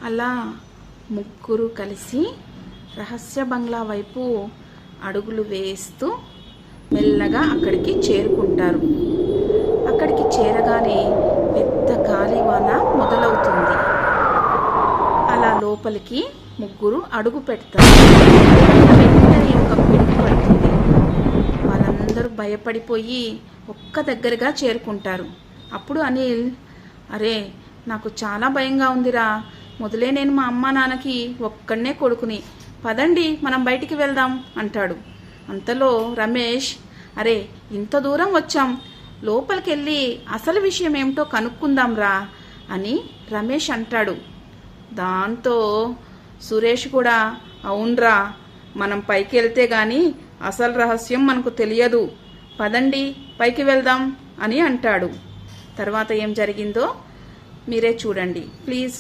అలా ముగ్గురు కలిసి రహస్య బంగ్లా వైపు అడుగులు వేస్తూ మెల్లగా అక్కడికి చేరుకుంటారు. అక్కడికి చేరగానే పెద్ద గాలివాన మొదలవుతుంది. అలా లోపలికి ముగ్గురు అడుగు పెడతారు. వెంటనే ఒక పిడుగు పడుతుంది. వాళ్ళందరూ భయపడిపోయి ఒక్క దగ్గరగా చేరుకుంటారు. అప్పుడు అనిల్, అరే నాకు చాలా భయంగా ఉందిరా, మొదలే నేను మా అమ్మ నాన్నకి ఒక్కడనే కొడుకుని, పదండి మనం బయటికి వెళ్దాం అంటాడు. అంతలో రమేష్, అరే ఇంత దూరం వచ్చాం, లోపలికి వెళ్ళి అసలు విషయం ఏమిటో కనుక్కుందాం రా అని రమేష్ అంటాడు. దాంతో సురేష్ కూడా, అవునరా, మనం పైకి వెళ్తే గాని అసలు రహస్యం మనకు తెలియదు, పదండి పైకి వెళ్దాం అని అంటాడు. తర్వాత ఏం జరిగిందో మీరే చూడండి. ప్లీజ్